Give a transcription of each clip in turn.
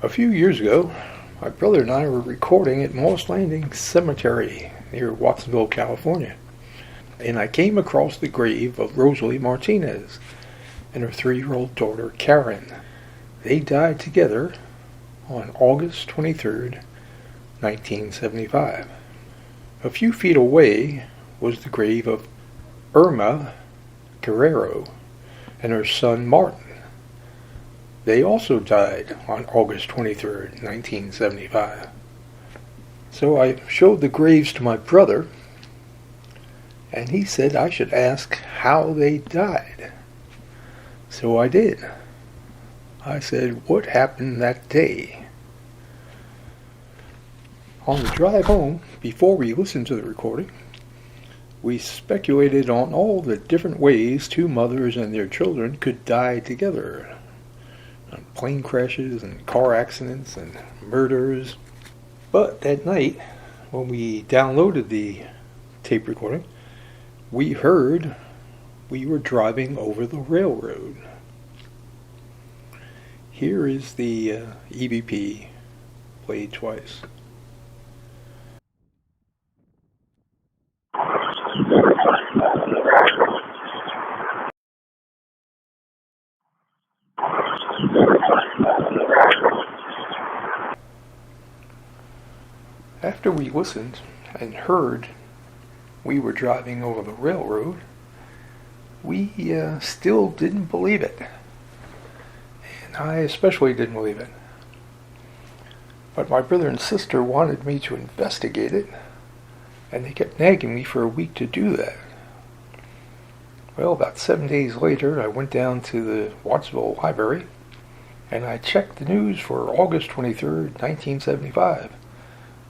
A few years ago, my brother and I were recording at Moss Landing Cemetery near Watsonville, California, and I came across the grave of Rosalie Martinez and her 3-year-old daughter Karen. They died together on August 23rd, 1975. A few feet away was the grave of Irma Guerrero and her son Martin. They also died on August 23rd, 1975. So I showed the graves to my brother, and he said I should ask how they died. So I did. I said, what happened that day? On the drive home, before we listened to the recording, we speculated on all the different ways two mothers and their children could die together. Plane crashes and car accidents and murders. But that night, when we downloaded the tape recording, we heard we were driving over the railroad. Here is the EVP played twice. After we listened and heard we were driving over the railroad, we still didn't believe it. And I especially didn't believe it. But my brother and sister wanted me to investigate it, and they kept nagging me for a week to do that. Well, about 7 days later, I went down to the Watsonville Library, and I checked the news for August 23rd, 1975.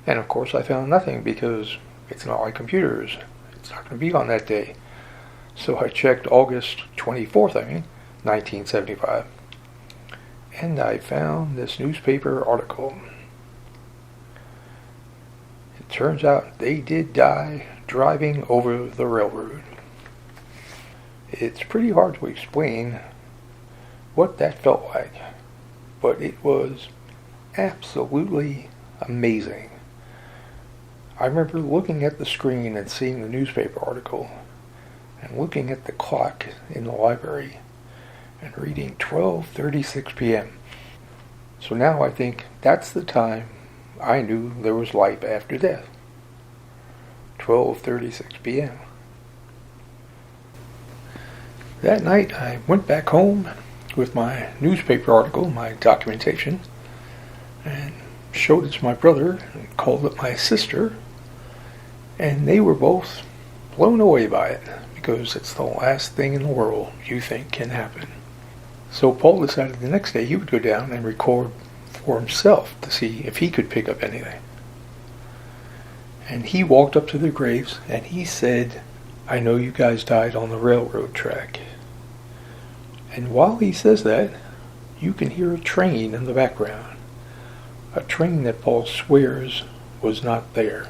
And of course I found nothing because it's not like computers. It's not going to be on that day. So I checked August 24th, 1975. And I found this newspaper article. It turns out they did die driving over the railroad. It's pretty hard to explain what that felt like, but it was absolutely amazing. I remember looking at the screen and seeing the newspaper article and looking at the clock in the library and reading 12:36 p.m. So now I think that's the time I knew there was life after death. 12:36 p.m. That night I went back home with my newspaper article, my documentation, and showed it to my brother and called up my sister, and they were both blown away by it because it's the last thing in the world you think can happen. So Paul decided the next day he would go down and record for himself to see if he could pick up anything. And he walked up to the graves and he said, "I know you guys died on the railroad track." And while he says that, you can hear a train in the background. A train that Paul swears was not there.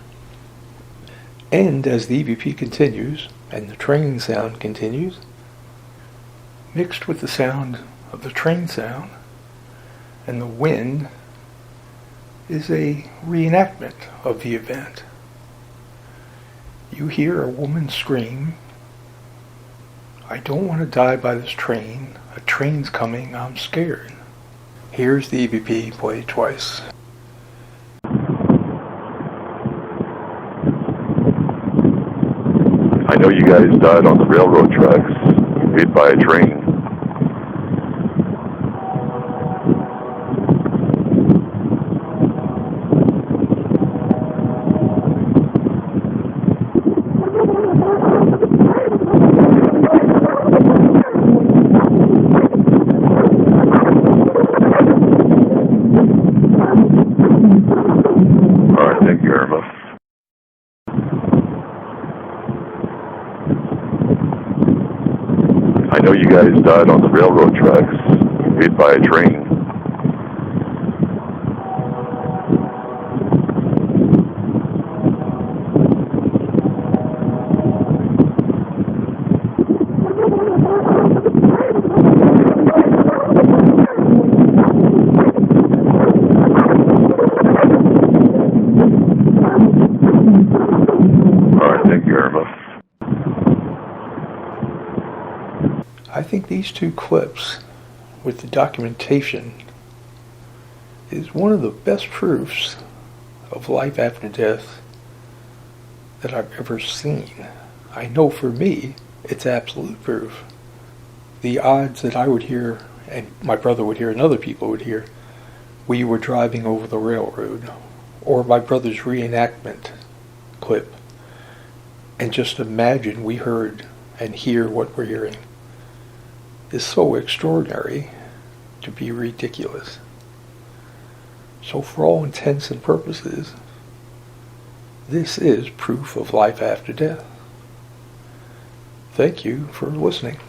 And as the EVP continues, and the train sound continues, mixed with the sound of the train sound and the wind is a reenactment of the event. You hear a woman scream, "I don't want to die by this train. A train's coming, I'm scared." Here's the EVP played twice. I know you guys died on the railroad tracks, hit by a train. All right, thank you, Irma. I know you guys died on the railroad tracks, hit by a train. I think these two clips with the documentation is one of the best proofs of life after death that I've ever seen. I know for me, it's absolute proof. The odds that I would hear, and my brother would hear, and other people would hear, we were driving over the railroad, or my brother's reenactment clip, and just imagine we heard and hear what we're hearing, is so extraordinary to be ridiculous. So for all intents and purposes, this is proof of life after death. Thank you for listening.